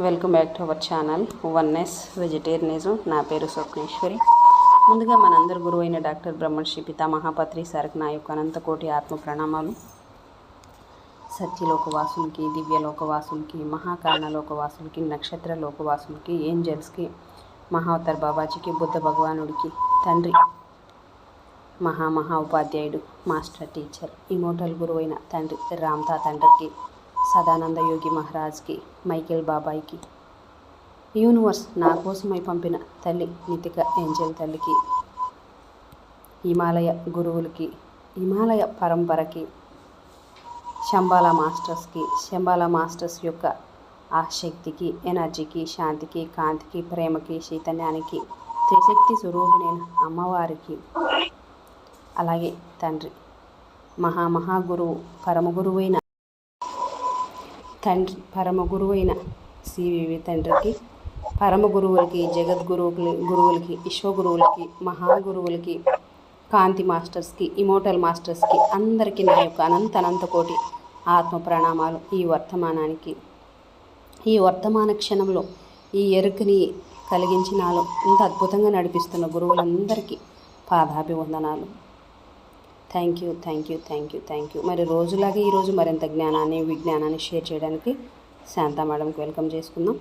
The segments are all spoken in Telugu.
Welcome back to our channel oneness vegetarianism. నా పేరు స్వప్నేశ్వరి. ముందుగా మనందరి గురువు అయిన డాక్టర్ బ్రహ్మర్షి పితామహాపత్రి సార్కి నా యొక్క అనంతకోటి ఆత్మ ప్రణామాలు. సత్యలోకవాసులకి, దివ్యలోకవాసులకి, మహాకారణలోకవాసులకి, నక్షత్ర లోకవాసులకి, ఏంజల్స్కి, మహావతార్ బాబాజీకి, బుద్ధ భగవానుడికి, తండ్రి మహా ఉపాధ్యాయుడు, మాస్టర్ టీచర్, ఇమోటల్ గురువైన తండ్రి రామ్తా తండ్రికి, సదానంద యోగి మహారాజ్కి, మైకేల్ బాబాయ్కి, యూనివర్స్ నా కోసమై పంపిన తల్లి నితిక ఏంజల్ తల్లికి, హిమాలయ గురువులకి, హిమాలయ పరంపరకి, శంబాలా మాస్టర్స్కి, శంబాలా మాస్టర్స్ యొక్క ఆ శక్తికి, ఎనర్జీకి, శాంతికి, కాంతికి, ప్రేమకి, చైతన్యానికి, త్రిశక్తి స్వరూపిణైన అమ్మవారికి, అలాగే తండ్రి మహాగురువు పరమగురువైన తండ్రి పరమగురువైన సివివి తండ్రికి, పరమగురువులకి, గురువులకి, విశ్వగురువులకి, మహాగురువులకి, కాంతి మాస్టర్స్కి, ఇమోటల్ మాస్టర్స్కి అందరికీ నా యొక్క అనంత కోటి ఆత్మ ప్రణామాలు. ఈ వర్తమాన క్షణంలో ఈ ఎరుకని కలిగించి నాలో ఇంత అద్భుతంగా నడిపిస్తున్న గురువులందరికీ పాదాభివందనాలు. Thank you. మరి రోజులాగే ఈరోజు మరింత జ్ఞానాన్ని, విజ్ఞానాన్ని షేర్ చేయడానికి శాంతా మేడంకి వెల్కమ్ చేసుకుందాం.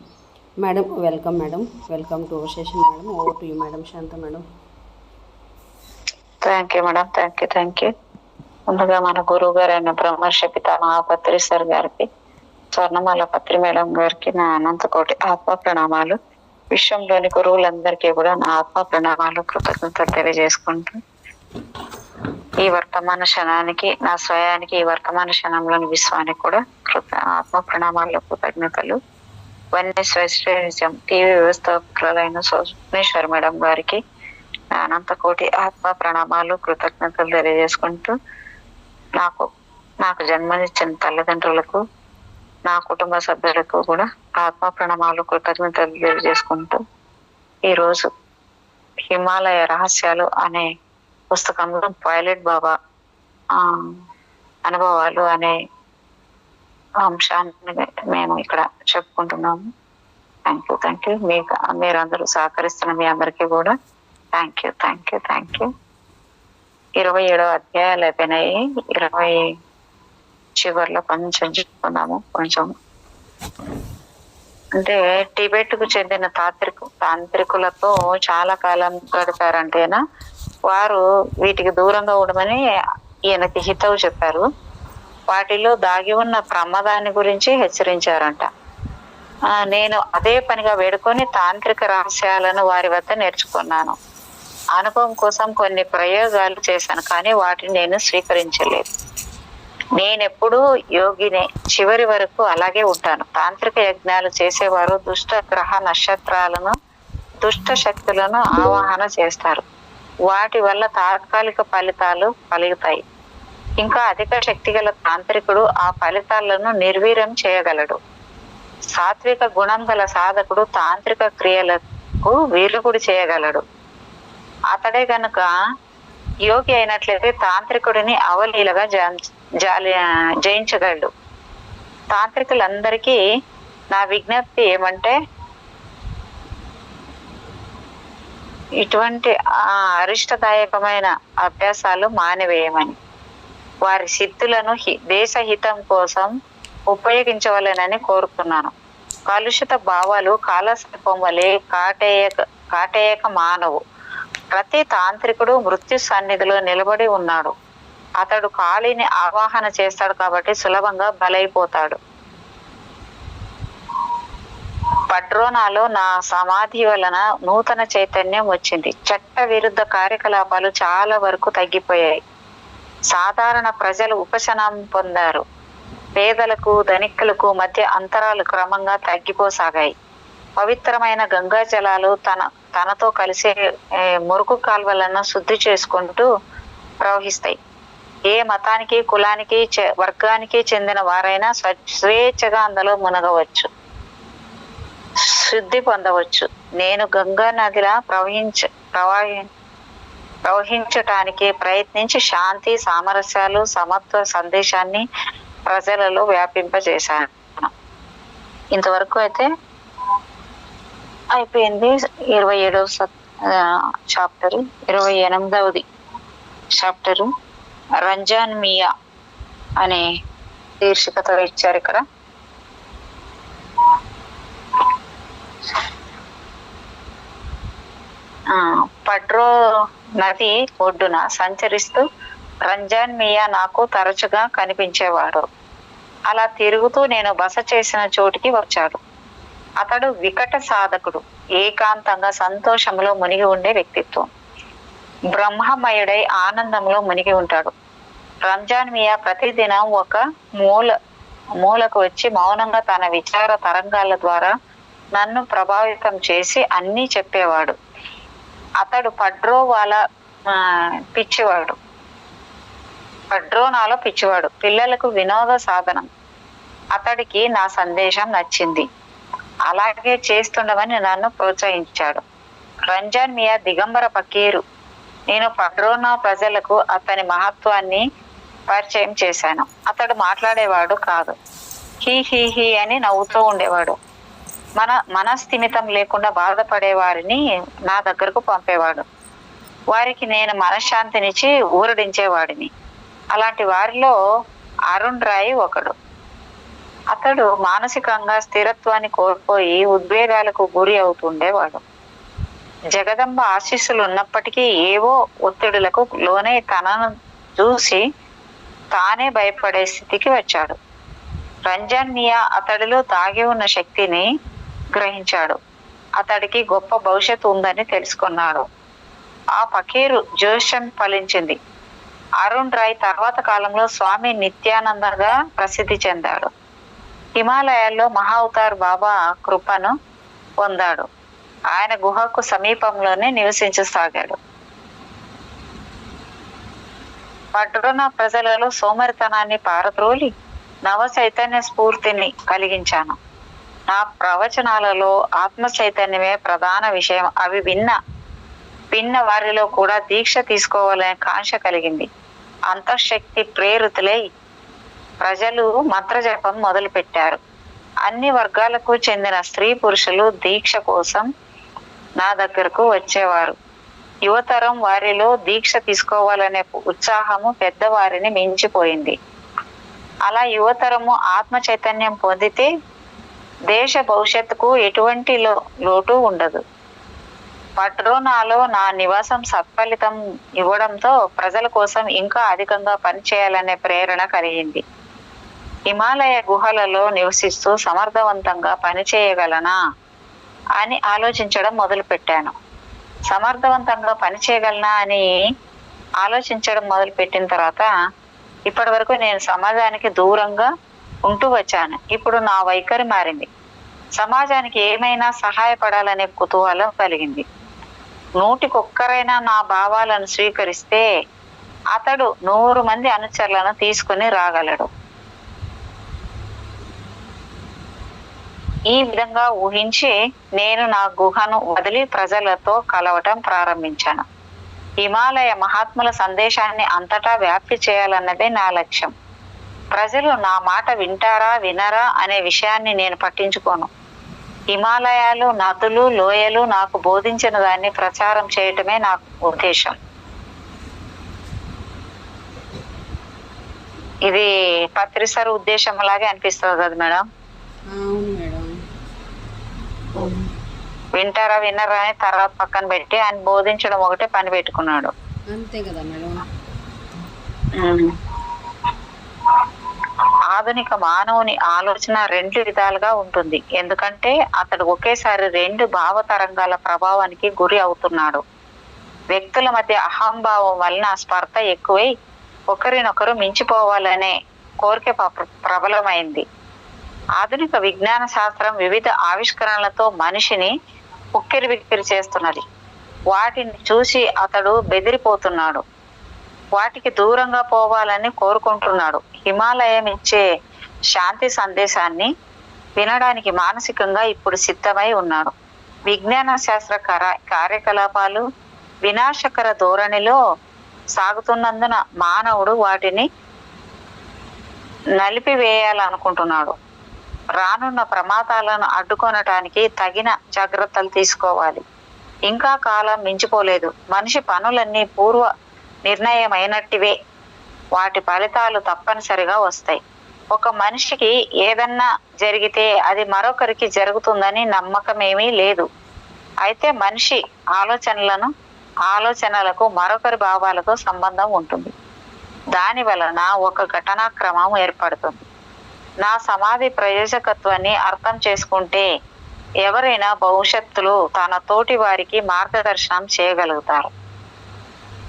Madam welcome to our session. Madam, over to you madam. Shanta madam. Thank you madam. Thank you. ముందుగా మన గురువు గారు అయిన బ్రహ్మర్షి పితామహాపత్రి సార్ గారికి, స్వర్ణమాల పత్రి మేడం గారికి నా అనంత కోటి ఆత్మ ప్రణామాలు. విశ్వంలోని గురువులందరికీ కూడా నా ఆత్మ ప్రణామాలు, కృతజ్ఞతలు తెలియజేసుకుంటూ ఈ వర్తమాన క్షణానికి, నా స్వయానికి, ఈ వర్తమాన క్షణంలోని విశ్వానికి కూడా ఆత్మ ప్రణామాలు, కృతజ్ఞతలు. వన్నెస్ వెజిటేరియనిజం టీవీ వ్యవస్థాపకులైన స్వప్నేశ్వర్ మేడం గారికి నా అనంత కోటి ఆత్మ ప్రణామాలు, కృతజ్ఞతలు తెలియజేసుకుంటూ నాకు జన్మనిచ్చిన తల్లిదండ్రులకు, నా కుటుంబ సభ్యులకు కూడా ఆత్మ ప్రణామాలు, కృతజ్ఞతలు తెలియజేసుకుంటూ ఈరోజు హిమాలయ రహస్యాలు అనే పుస్తకంలో పైలట్ బాబా అనుభవాలు అనే అంశాన్ని మేము ఇక్కడ చెప్పుకుంటున్నాము. Thank you. మీరందరూ సహకరిస్తున్న మీ అందరికీ కూడా థ్యాంక్ యూ. 27 అధ్యాయాలు అయిపోయినాయి. 20 చివరిలో కొంచెం చెప్పుకున్నాము. అంటే టిబెట్ కు చెందిన తాంత్రికులతో చాలా కాలం గడిపారంటేనా వారు వీటికి దూరంగా ఉండమని ఈయనకి హితవు చెప్పారు. వాటిలో దాగి ఉన్న ప్రమాదాన్ని గురించి హెచ్చరించారంట. నేను అదే పనిగా వేడుకొని తాంత్రిక రహస్యాలను వారి వద్ద నేర్చుకున్నాను. అనుభవం కోసం కొన్ని ప్రయోగాలు చేశాను, కానీ వాటిని నేను స్వీకరించలేదు. నేనెప్పుడూ యోగినే, చివరి వరకు అలాగే ఉంటాను. తాంత్రిక యజ్ఞాలు చేసేవారు దుష్ట గ్రహ నక్షత్రాలను, దుష్ట శక్తులను ఆవాహన చేస్తారు. వాటి వల్ల తాత్కాలిక ఫలితాలు కలుగుతాయి. ఇంకా అధిక శక్తి గల తాంత్రికుడు ఆ ఫలితాలను నిర్వీర్యం చేయగలడు. సాత్విక గుణం గల సాధకుడు తాంత్రిక క్రియలకు విరుగుడు చేయగలడు. అతడే గనుక యోగి అయినట్లయితే తాంత్రికుడిని అవలీలగా జయించగలడు. తాంత్రికులందరికీ నా విజ్ఞప్తి ఏమంటే, ఇటువంటి అరిష్టదాయకమైన అభ్యాసాలు మానివేయమని, వారి సిద్ధులను దేశహితం కోసం ఉపయోగించవలెనని కోరుతున్నాను. కలుషిత భావాలు కాలసర్పం వలె కాటేయక మానవు. ప్రతి తాంత్రికుడు మృత్యు సన్నిధిలో నిలబడి ఉన్నాడు. అతడు కాళీని ఆవాహన చేస్తాడు కాబట్టి సులభంగా బలైపోతాడు. పడ్రోనాలో నా సమాధి వలన నూతన చైతన్యం వచ్చింది. చట్ట విరుద్ధ కార్యకలాపాలు చాలా వరకు తగ్గిపోయాయి. సాధారణ ప్రజలు ఉపశమనం పొందారు. పేదలకు ధనికులకు మధ్య అంతరాలు క్రమంగా తగ్గిపోసాగాయి. పవిత్రమైన గంగా జలాలు తనతో కలిసే మురుగు కాల్వలను శుద్ధి చేసుకుంటూ ప్రవహిస్తాయి. ఏ మతానికి, కులానికి, వర్గానికి చెందిన వారైనా స్వేచ్ఛగా అందులో మునగవచ్చు, శుద్ధి పొందవచ్చు. నేను గంగా నదిలా ప్రవహించటానికి ప్రయత్నించి శాంతి, సామరస్యాలు, సమత్వ సందేశాన్ని ప్రజలలో వ్యాపింపజేశాను. ఇంతవరకు అయితే అయిపోయింది. 27వ చాప్టరు, 28వ చాప్టరు రంజాన్ మియా అనే శీర్షికతో ఇచ్చారు ఇక్కడ. పడ్రో నది ఒడ్డున సంచరిస్తూ రంజాన్ మియా నాకు తరచుగా కనిపించేవాడు. అలా తిరుగుతూ నేను బస చేసిన చోటికి వచ్చాడు. అతడు వికట సాధకుడు, ఏకాంతంగా సంతోషంలో మునిగి ఉండే వ్యక్తిత్వం. బ్రహ్మమయుడై ఆనందంలో మునిగి ఉంటాడు. రంజాన్ మియా ప్రతిదినం ఒక మూలకు వచ్చి మౌనంగా తన విచార తరంగాల ద్వారా నన్ను ప్రభావితం చేసి అన్నీ చెప్పేవాడు. అతడు పడ్రోనాలో పిచ్చివాడు, పిల్లలకు వినోద సాధనం. అతడికి నా సందేశం నచ్చింది, అలాగే చేస్తుండమని నన్ను ప్రోత్సహించాడు. రంజాన్ మియా దిగంబర పకీరు. నేను పడ్రోనా ప్రజలకు అతని మహత్వాన్ని పరిచయం చేశాను. అతడు మాట్లాడేవాడు కాదు, హీ హీ హీ అని నవ్వుతూ ఉండేవాడు. మనస్థిమితం లేకుండా బాధపడే వారిని నా దగ్గరకు పంపేవాడు. వారికి నేను మనశ్శాంతినిచ్చి ఊరడించేవాడిని. అలాంటి వారిలో అరుణ్ రాయ్ ఒకడు. అతడు మానసికంగా స్థిరత్వాన్ని కోల్పోయి ఉద్వేగాలకు గురి అవుతుండేవాడు. జగదంబ ఆశీస్సులు ఉన్నప్పటికీ ఏవో ఒత్తిడులకు లోనే తనను చూసి తానే భయపడే స్థితికి వచ్చాడు. రంజాన్ మియా అతడిలో దాగి ఉన్న శక్తిని గ్రహించాడు. అతడికి గొప్ప భవిష్యత్తు ఉందని తెలుసుకున్నాడు. ఆ ఫకీరు జోష్యం ఫలించింది. అరుణ్ రాయ్ తర్వాత కాలంలో స్వామి నిత్యానందంగా ప్రసిద్ధి చెందాడు. హిమాలయాల్లో మహావతార్ బాబా కృపను పొందాడు. ఆయన గుహకు సమీపంలోనే నివసించసాగాడు. పడ్రోనా ప్రజలలో సోమరితనాన్ని పారద్రోలి నవ చైతన్య స్ఫూర్తిని కలిగించాను. నా ప్రవచనాలలో ఆత్మ చైతన్యమే ప్రధాన విషయం. అవి విన్న వారిలో కూడా దీక్ష తీసుకోవాలనే కాంక్ష కలిగింది. అంతఃశక్తి ప్రేరితులై ప్రజలు మంత్రజపం మొదలు పెట్టారు. అన్ని వర్గాలకు చెందిన స్త్రీ పురుషులు దీక్ష కోసం నా దగ్గరకు వచ్చేవారు. యువతరం వారిలో దీక్ష తీసుకోవాలనే ఉత్సాహము పెద్దవారిని మించిపోయింది. అలా యువతరము ఆత్మ చైతన్యం పొందితే దేశ భవిష్యత్తుకు ఎటువంటి లోటు ఉండదు. పడ్రోనాలో నా నివాసం సత్ఫలితం ఇవ్వడంతో ప్రజల కోసం ఇంకా అధికంగా పనిచేయాలనే ప్రేరణ కలిగింది. హిమాలయ గుహలలో నివసిస్తూ సమర్థవంతంగా పనిచేయగలనా అని ఆలోచించడం మొదలుపెట్టాను. సమర్థవంతంగా పనిచేయగలనా అని ఆలోచించడం మొదలుపెట్టిన తర్వాత ఇప్పటి వరకు నేను సమాజానికి దూరంగా ఉంటూ వచ్చాను. ఇప్పుడు నా వైఖరి మారింది. సమాజానికి ఏమైనా సహాయపడాలనే కుతూహలం కలిగింది. 100 నా భావాలను స్వీకరిస్తే అతడు 100 మంది అనుచరులను తీసుకుని రాగలడు. ఈ విధంగా ఊహించి నేను నా గుహను వదిలి ప్రజలతో కలవటం ప్రారంభించాను. హిమాలయ మహాత్ముల సందేశాన్ని అంతటా వ్యాప్తి చేయాలన్నదే నా లక్ష్యం. ప్రజలు నా మాట వింటారా వినరా అనే విషయాన్ని నేను పట్టించుకోను. హిమాలయాలు, నదులు, లోయలు నాకు బోధించిన దాన్ని ప్రచారం చేయటమే నా ఉద్దేశం. ఇది పత్రిసర్ ఉద్దేశం లాగే అనిపిస్తుంది కదా మేడం? అవును మేడం. వింటారా వినరా అని తర్వాత పక్కన పెట్టి ఆయన బోధించడం ఒకటే పని పెట్టుకున్నాడు. అంతే కదా మేడం. ఆధునిక మానవుని ఆలోచన 2 విధాలుగా ఉంటుంది. ఎందుకంటే అతడు ఒకేసారి 2 భావతరంగాల ప్రభావానికి గురి అవుతున్నాడు. వ్యక్తుల మధ్య అహంభావం వలన స్పర్ధ ఎక్కువై ఒకరినొకరు మించిపోవాలనే కోరిక ప్రబలమైంది. ఆధునిక విజ్ఞాన శాస్త్రం వివిధ ఆవిష్కరణలతో మనిషిని ఉక్కిరిబిక్కిరి చేస్తున్నది. వాటిని చూసి అతడు బెదిరిపోతున్నాడు. వాటికి దూరంగా పోవాలని కోరుకుంటున్నాడు. హిమాలయం ఇచ్చే శాంతి సందేశాన్ని వినడానికి మానసికంగా ఇప్పుడు సిద్ధమై ఉన్నాడు. విజ్ఞాన శాస్త్ర కార్యకలాపాలు వినాశకర ధోరణిలో సాగుతున్నందున మానవుడు వాటిని నలిపివేయాలనుకుంటున్నాడు. రానున్న ప్రమాదాలను అడ్డుకొనటానికి తగిన జాగ్రత్తలు తీసుకోవాలి. ఇంకా కాలం మించిపోలేదు. మనిషి పనులన్నీ పూర్వ నిర్ణయమైనట్టివే. వాటి ఫలితాలు తప్పనిసరిగా వస్తాయి. ఒక మనిషికి ఏదన్నా జరిగితే అది మరొకరికి జరుగుతుందని నమ్మకమేమీ లేదు. అయితే మనిషి ఆలోచనలకు మరొకరి భావాలతో సంబంధం ఉంటుంది. దాని వలన ఒక ఘటనాక్రమం ఏర్పడుతుంది. నా సమాధి ప్రయోజకత్వాన్ని అర్థం చేసుకుంటే ఎవరైనా భవిష్యత్తులో తన తోటి వారికి మార్గదర్శనం చేయగలుగుతారు.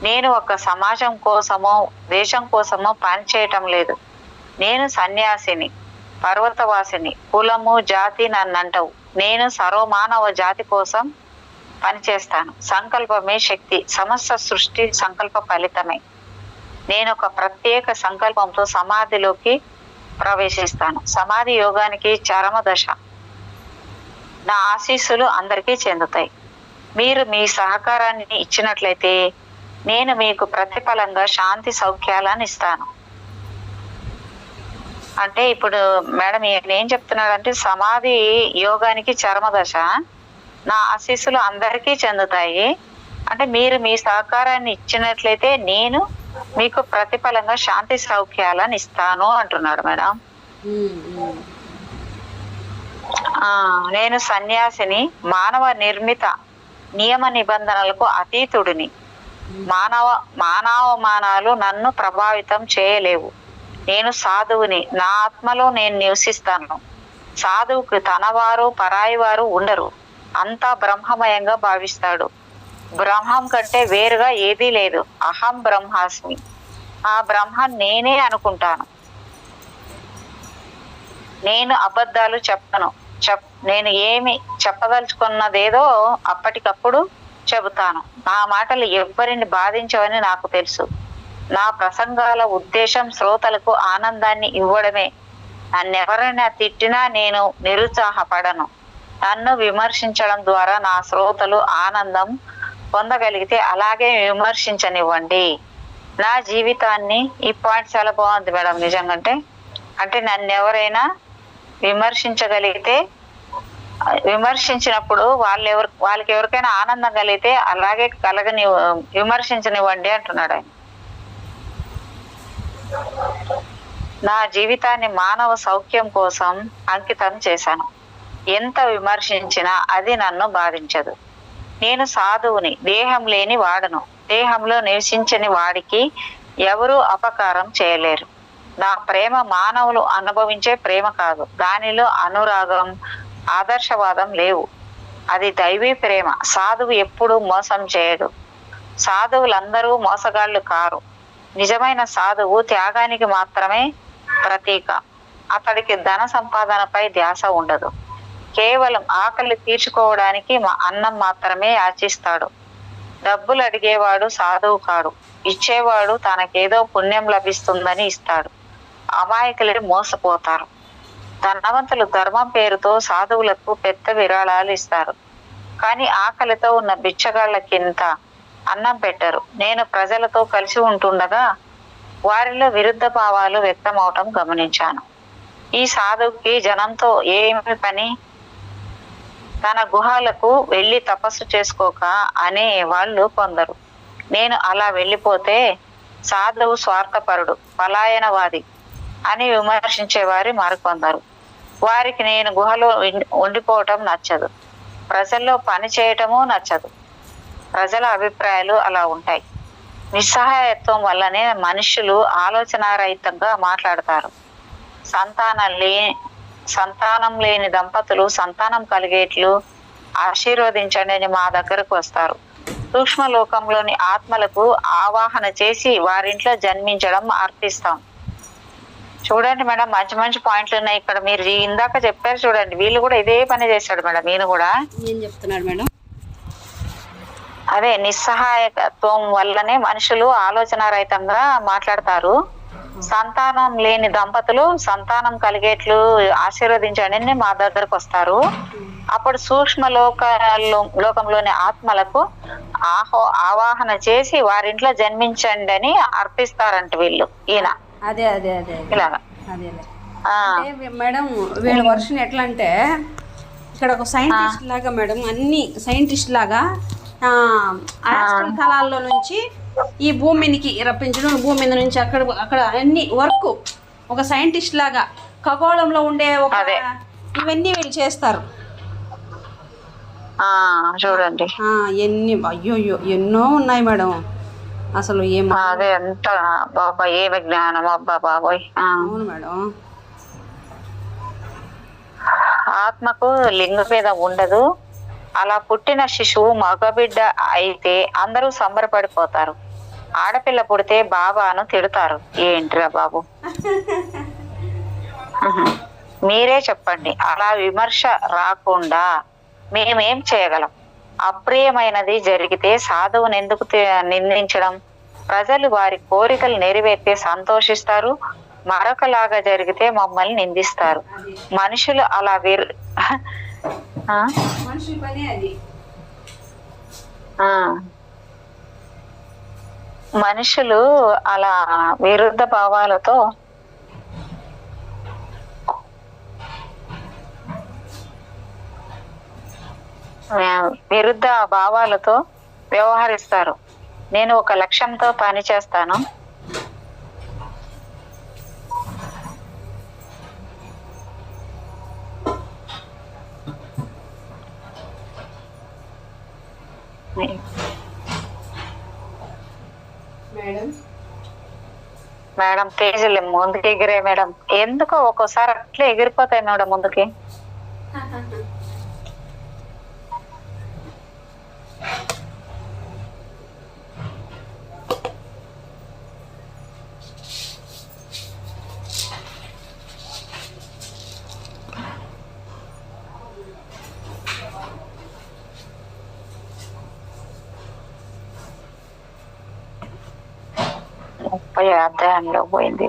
నేను ఒక సమాజం కోసమో దేశం కోసమో పనిచేయటం లేదు. నేను సన్యాసిని, పర్వతవాసిని, కులము జాతి నన్నంటవు. నేను సర్వమానవ జాతి కోసం పనిచేస్తాను. సంకల్పమే శక్తి. సమస్త సృష్టి సంకల్ప ఫలితమే. నేను ఒక ప్రత్యేక సంకల్పంతో సమాధిలోకి ప్రవేశిస్తాను. సమాధి యోగానికి చరమ దశ. నా ఆశీస్సులు అందరికీ చెందుతాయి. మీరు మీ సహకారాన్ని ఇచ్చినట్లయితే నేను మీకు ప్రతిఫలంగా శాంతి సౌఖ్యాలను ఇస్తాను. అంటే ఇప్పుడు మేడం ఏం చెప్తున్నాడంటే, సమాధి యోగానికి చరమ దశ, నా ఆశీస్సులు అందరికీ చెందుతాయి. అంటే మీరు మీ సహకారాన్ని ఇచ్చినట్లయితే నేను మీకు ప్రతిఫలంగా శాంతి సౌఖ్యాలను ఇస్తాను అంటున్నాడు మేడం. నేను సన్యాసిని, మానవ నిర్మిత నియమ నిబంధనలకు అతీతుడిని. మానవమానాలు నన్ను ప్రభావితం చేయలేవు. నేను సాధువుని. నా ఆత్మలో నేను నివసిస్తాను. సాధువుకు తనవారు పరాయి వారు ఉండరు. అంతా బ్రహ్మమయంగా భావిస్తాడు. బ్రహ్మం కంటే వేరుగా ఏదీ లేదు. అహం బ్రహ్మాస్మి. ఆ బ్రహ్మం నేనే అనుకుంటాను. నేను అబద్ధాలు చెప్పను. నేను ఏమి చెప్పదలుచుకున్నదేదో అప్పటికప్పుడు చెబుతాను. నా మాటలు ఎవ్వరిని బాధించవని నాకు తెలుసు. నా ప్రసంగాల ఉద్దేశం శ్రోతలకు ఆనందాన్ని ఇవ్వడమే. నన్నెవరైనా తిట్టినా నేను నిరుత్సాహపడను. నన్ను విమర్శించడం ద్వారా నా శ్రోతలు ఆనందం పొందగలిగితే అలాగే విమర్శించనివ్వండి. నా జీవితాన్ని, ఈ పాయింట్ చాలా బాగుంది మేడం నిజంగా. అంటే నన్ను ఎవరైనా విమర్శించగలిగితే, విమర్శించినప్పుడు వాళ్ళకి ఎవరికైనా ఆనందం కలిగితే అలాగే విమర్శించనివ్వండి అంటున్నాడు ఆయన. నా జీవితాన్ని మానవ సౌఖ్యం కోసం అంకితం చేశాను. ఎంత విమర్శించినా అది నన్ను బాధించదు. నేను సాధువుని, దేహం లేని వాడను. దేహంలో నివసించని వాడికి ఎవరూ అపకారం చేయలేరు. నా ప్రేమ మానవులు అనుభవించే ప్రేమ కాదు. దానిలో అనురాగం, ఆదర్శవాదం లేవు. అది దైవీ ప్రేమ. సాధువు ఎప్పుడూ మోసం చేయడు. సాధువులందరూ మోసగాళ్ళు కారు. నిజమైన సాధువు త్యాగానికి మాత్రమే ప్రతీక. అతడికి ధన సంపాదనపై ధ్యాస ఉండదు. కేవలం ఆకలి తీర్చుకోవడానికి అన్నం మాత్రమే యాచిస్తాడు. డబ్బులు అడిగేవాడు సాధువు కాడు. ఇచ్చేవాడు తనకేదో పుణ్యం లభిస్తుందని ఇస్తాడు. అమాయకులు మోసపోతారు. ధనవంతులు ధర్మం పేరుతో సాధువులకు పెద్ద విరాళాలు ఇస్తారు. కానీ ఆకలితో ఉన్న బిచ్చగాళ్ళకింత అన్నం పెట్టరు. నేను ప్రజలతో కలిసి ఉంటుండగా వారిలో విరుద్ధ భావాలు వ్యక్తమవటం గమనించాను. ఈ సాధువుకి జనంతో ఏమి పని? తన గుహలకు వెళ్ళి తపస్సు చేసుకోక అనే వాళ్ళు కొందరు. నేను అలా వెళ్ళిపోతే సాధువు స్వార్థపరుడు, పలాయనవాది అని విమర్శించేవారి మరికొందరు. వారికి నేను గుహలో ఉండిపోవటం నచ్చదు. ప్రజల్లో పని చేయటము నచ్చదు. ప్రజల అభిప్రాయాలు అలా ఉంటాయి. నిస్సహాయత్వం వల్లనే మనుషులు ఆలోచనారహితంగా మాట్లాడతారు. సంతానం లేని దంపతులు సంతానం కలిగేట్లు ఆశీర్వదించండి అని మా దగ్గరకు వస్తారు. సూక్ష్మ లోకంలోని ఆత్మలకు ఆవాహన చేసి వారింట్లో జన్మించడం అర్థిస్తాం. చూడండి మేడం, మంచి మంచి పాయింట్లు ఉన్నాయి ఇక్కడ. మీరు ఇందాక చెప్పారు చూడండి, వీళ్ళు కూడా ఇదే పని చేశాడు మేడం. ఈయన కూడా ఏం చెప్తున్నాడు మేడం? అదే నిస్సహాయకత్వం వల్లనే మనుషులు ఆలోచనారహితంగా మాట్లాడతారు. సంతానం లేని దంపతులు సంతానం కలిగేట్లు ఆశీర్వదించండి మా దగ్గరకు వస్తారు. అప్పుడు సూక్ష్మ లోకంలోని ఆత్మలకు ఆవాహన చేసి వారింట్లో జన్మించండి అని అర్పిస్తారంట వీళ్ళు. ఈయన అదే అదే అదే ఇలాగా. అదే ఆ, అంటే మేడం వీళ్ళ వర్షన్ ఎట్లా అంటే ఇక్కడ ఒక సైంటిస్ట్ లాగా మేడం, అన్ని సైంటిస్ట్ లాగా ఆస్ట్రల్ తలాల్లో నుంచి ఈ భూమికి రప్పించడం, భూమి మీద నుంచి అక్కడ అక్కడ అన్ని వర్క్ ఒక సైంటిస్ట్ లాగా ఖగోళంలో ఉండే ఒక అదే. ఇవన్నీ వీళ్ళు చేస్తారు. చూడండి ఎన్ని అయ్యో ఎన్నో ఉన్నాయి మేడం. అసలు అదే ఎంత బాబా ఏమి జ్ఞానం అబ్బా బాబోయ్. అవును మేడం. ఆత్మకు లింగభేదం ఉండదు. అలా పుట్టిన శిశువు మగబిడ్డ అయితే అందరూ సంబరపడిపోతారు. ఆడపిల్ల పుడితే బాబాను తిడతారు. ఏంట్రా బాబు, మీరే చెప్పండి. అలా విమర్శ రాకుండా మేమేం చేయగలం? అప్రియమైనది జరిగితే సాధువుని ఎందుకు నిందించడం? ప్రజలు వారి కోరికలు నెరవేర్తే సంతోషిస్తారు, మరొకలాగా జరిగితే మమ్మల్ని నిందిస్తారు. మనుషులు అలా మనుషులు అలా విరుద్ధ భావాలతో వ్యవహరిస్తారు. నేను ఒక లక్ష్యంతో పని చేస్తాను. మేడం కేజీలు ముందుకు ఎగిరే మేడం. ఎందుకో ఒక్కోసారి అట్లే ఎగిరిపోతాయి మేడం ముందుకి. అధ్యాయంలో పోయింది.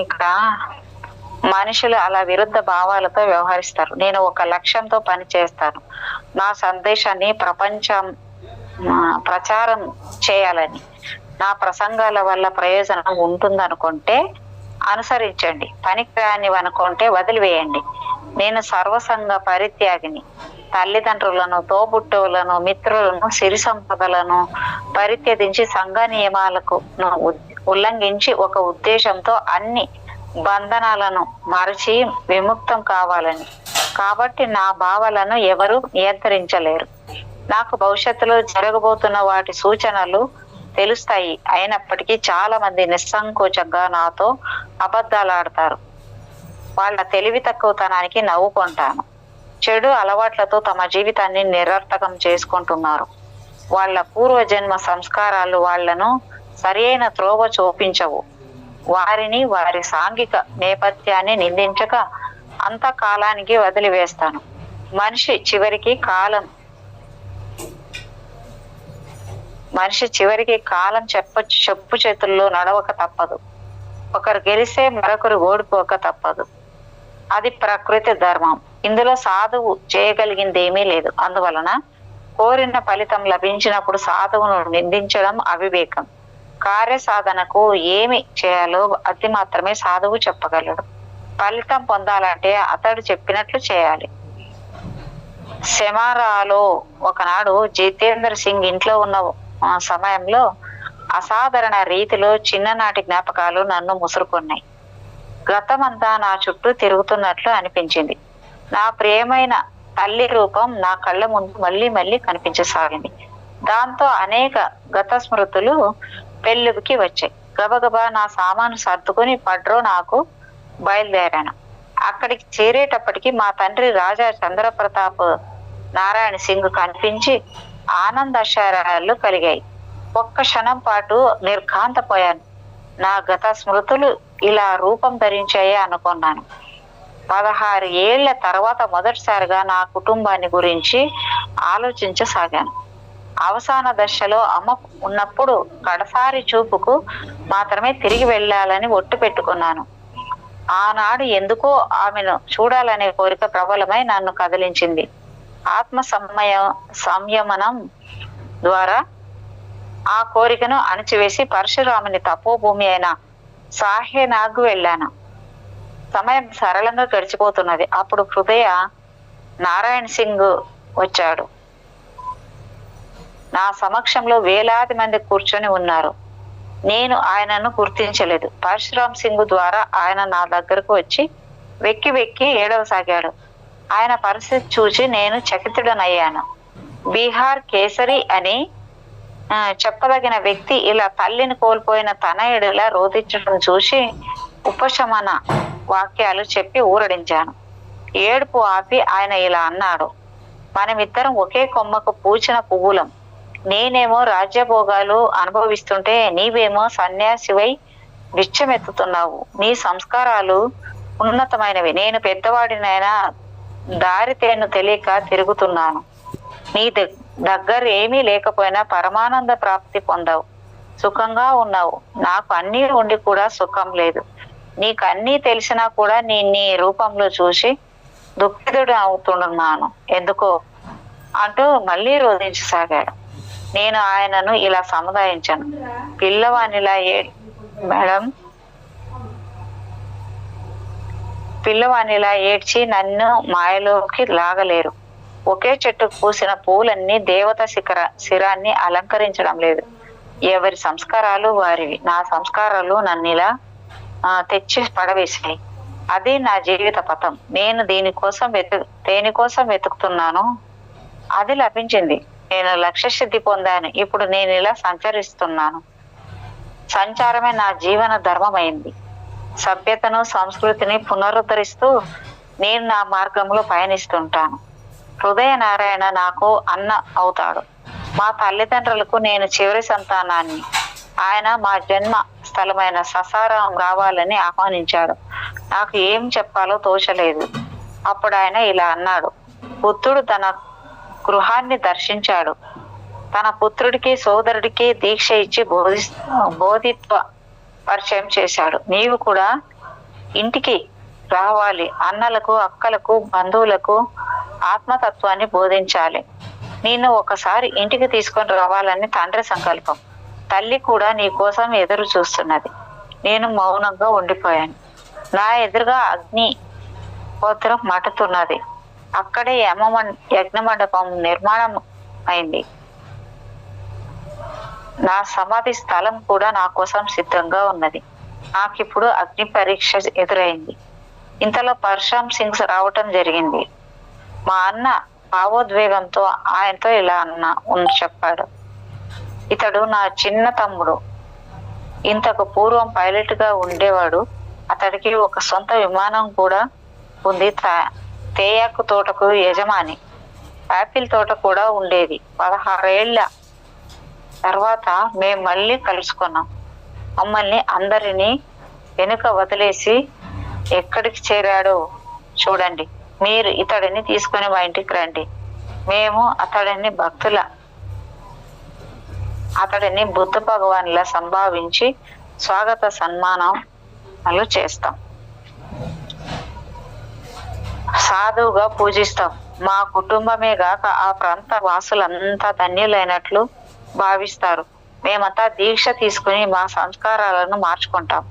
ఇక్కడ మనుషులు అలా విరుద్ధ భావాలతో వ్యవహరిస్తారు. నేను ఒక లక్ష్యంతో పని చేస్తాను. నా సందేశాన్ని ప్రచారం చేయాలని, నా ప్రసంగాల వల్ల ప్రయోజనం ఉంటుందనుకుంటే అనుసరించండి, పనికిరానివి అనుకుంటే వదిలివేయండి. నేను సర్వసంగ పరిత్యాగిని. తల్లిదండ్రులను, తోబుట్టువులను, మిత్రులను, సిరి సంపదలను పరిత్యజించి సంఘ నియమాలకు ఉల్లంఘించి ఒక ఉద్దేశంతో అన్ని బంధనాలను మరచి విముక్తం కావాలని. కాబట్టి నా భావాలను ఎవరు నియంత్రించలేరు. నాకు భవిష్యత్తులో జరగబోతున్న వాటి సూచనలు తెలుస్తాయి. అయినప్పటికీ చాలా మంది నిస్సంకోచంగా నాతో అబద్ధాలు ఆడతారు. వాళ్ళ తెలివి తక్కువతనానికి నవ్వుకుంటాను. చెడు అలవాట్లతో తమ జీవితాన్ని నిరర్థకం చేసుకుంటున్నారు. వాళ్ళ పూర్వజన్మ సంస్కారాలు వాళ్లను సరియైన త్రోవ చూపించవు. వారిని వారి సాంఘిక నేపథ్యాన్ని నిందించక అంతకాలానికి వదిలివేస్తాను. మనిషి చివరికి కాలం చెప్పు చేతుల్లో నడవక తప్పదు. ఒకరు గెలిస్తే మరొకరు ఓడిపోక తప్పదు. అది ప్రకృతి ధర్మం. ఇందులో సాధువు చేయగలిగింది ఏమీ లేదు. అందువలన కోరిన ఫలితం లభించినప్పుడు సాధువును నిందించడం అవివేకం. కార్యసాధనకు ఏమి చేయాలో అది మాత్రమే సాధువు చెప్పగలడు. ఫలితం పొందాలంటే అతడు చెప్పినట్లు చేయాలి. సెమారాలో ఒకనాడు జితేంద్ర సింగ్ ఇంట్లో ఉన్న సమయంలో అసాధారణ రీతిలో చిన్ననాటి జ్ఞాపకాలు నన్ను ముసురుకున్నాయి. గతమంతా నా చుట్టూ తిరుగుతున్నట్లు అనిపించింది. నా ప్రియమైన తల్లి రూపం నా కళ్ళ ముందు మళ్ళీ మళ్ళీ కనిపించసాగింది. దాంతో అనేక గత స్మృతులు పెళ్ళికి వచ్చాయి. గబగబా నా సామాను సర్దుకుని పడ్రో నాకు బయలుదేరాను. అక్కడికి చేరేటప్పటికి మా తండ్రి రాజా చంద్రప్రతాప్ నారాయణ సింగ్ కనిపించి ఆనందాశ్చర్యాలు కలిగాయి. ఒక్క క్షణం పాటు నిర్ఘాంతపోయాను. నా గత స్మృతులు ఇలా రూపం ధరించాయే అనుకున్నాను. 16 ఏళ్ల తర్వాత మొదటిసారిగా నా కుటుంబాన్ని గురించి ఆలోచించసాగాను. అవసాన దశలో అమ్మ ఉన్నప్పుడు కడసారి చూపుకు మాత్రమే తిరిగి వెళ్ళాలని ఒట్టు పెట్టుకున్నాను. ఆనాడు ఎందుకో ఆమెను చూడాలనే కోరిక ప్రబలమై నన్ను కదిలించింది. ఆత్మ సంయమనం ద్వారా ఆ కోరికను అణిచివేసి పరశురాముని తపోభూమి అయిన సాహేనాగు వెళ్ళాను. సమయం సరళంగా గడిచిపోతున్నది. అప్పుడు హృదయ నారాయణ సింగ్ వచ్చాడు. నా సమక్షంలో వేలాది మంది కూర్చొని ఉన్నారు. నేను ఆయనను గుర్తించలేదు. పరశురామ్ సింగ్ ద్వారా ఆయన నా దగ్గరకు వచ్చి వెక్కి వెక్కి ఏడవసాగాడు. ఆయన పరిస్థితి చూసి నేను చకితుడనయ్యాను. బీహార్ కేసరి అని చెప్పదగిన వ్యక్తి ఇలా తల్లిని కోల్పోయిన తనయుడిలా రోధించడం చూసి ఉపశమన వాక్యాలు చెప్పి ఊరడించాను. ఏడుపు ఆపి ఆయన ఇలా అన్నాడు, మనమిద్దరం ఒకే కొమ్మకు పూచిన పువ్వులం. నేనేమో రాజ్యభోగాలు అనుభవిస్తుంటే నీవేమో సన్యాసివై బిచ్చమెత్తుతున్నావు. నీ సంస్కారాలు ఉన్నతమైనవి. నేను పెద్దవాడినైనా దారి తేను తెలియక తిరుగుతున్నాను. నీ దగ్గర ఏమీ లేకపోయినా పరమానంద ప్రాప్తి పొందావు, సుఖంగా ఉన్నావు. నాకు అన్నీ ఉండి కూడా సుఖం లేదు. నీకు అన్నీ తెలిసినా కూడా నీ రూపంలో చూసి దుఃఖితుడు అవుతున్నాను ఎందుకో అంటూ మళ్ళీ రోధించసాగాడు. నేను ఆయనను ఇలా సముదాయించాను. పిల్లవానిలా ఏడ్చి నన్ను మాయలోకి లాగలేరు. ఒకే చెట్టుకు పూసిన పూలన్నీ దేవత శిరాన్ని అలంకరించడం లేదు. ఎవరి సంస్కారాలు వారివి. నా సంస్కారాలు నన్ను ఇలా తెచ్చి పడవేసినాయి. అది నా జీవిత పథం. నేను దేనికోసం వెతుకుతున్నాను, అది లభించింది. నేను లక్ష్య సిద్ధి పొందాను. ఇప్పుడు నేను ఇలా సంచరిస్తున్నాను. సంచారమే నా జీవన ధర్మమైంది. సభ్యతను సంస్కృతిని పునరుద్ధరిస్తూ నేను నా మార్గంలో పయనిస్తుంటాను. హృదయ నారాయణ నాకు అన్న అవుతాడు. మా తల్లిదండ్రులకు నేను చివరి సంతానాన్ని. ఆయన మా జన్మ స్థలమైన ససారం రావాలని ఆహ్వానించాడు. నాకు ఏం చెప్పాలో తోచలేదు. అప్పుడు ఆయన ఇలా అన్నాడు, బుద్ధుడు తన గృహాన్ని దర్శించాడు. తన పుత్రుడికి సోదరుడికి దీక్ష ఇచ్చి బోధిత్వ పరిచయం చేశాడు. నీవు కూడా ఇంటికి రావాలి. అన్నలకు, అక్కలకు, బంధువులకు ఆత్మతత్వాన్ని బోధించాలి. నిన్ను ఒకసారి ఇంటికి తీసుకొని రావాలని తండ్రి సంకల్పం. తల్లి కూడా నీ కోసం ఎదురు చూస్తున్నది. నేను మౌనంగా ఉండిపోయాను. నా ఎదురుగా అగ్ని హోత్రం మటుతున్నది. అక్కడే యజ్ఞ మండపం నిర్మాణం అయింది. నా సమాధి స్థలం కూడా నా కోసం సిద్ధంగా ఉన్నది. నాకిప్పుడు అగ్ని పరీక్ష ఎదురైంది. ఇంతలో పరశురామ్ సింగ్ రావటం జరిగింది. మా అన్న భావోద్వేగంతో ఆయనతో ఇలా చెప్పాడు, ఇతడు నా చిన్న తమ్ముడు. ఇంతకు పూర్వం పైలట్ గా ఉండేవాడు. అతడికి ఒక సొంత విమానం కూడా ఉంది. తేయాకు తోటకు యజమాని. యాపిల్ తోట కూడా ఉండేది. 16 ఏళ్ల తర్వాత మేము మళ్ళీ కలుసుకున్నాం. మమ్మల్ని అందరినీ వెనుక వదిలేసి ఎక్కడికి చేరాడో చూడండి. మీరు ఇతడిని తీసుకొని మా ఇంటికి రండి. మేము అతడిని బుద్ధ భగవాన్లా సంభావించి స్వాగత సన్మానాలు చేస్తాం, సాధువుగా పూజిస్తాం. మా కుటుంబమే గాక ఆ ప్రాంత వాసులంతా ధన్యులైనట్లు భావిస్తారు. మేమంతా దీక్ష తీసుకుని మా సంస్కారాలను మార్చుకుంటాం.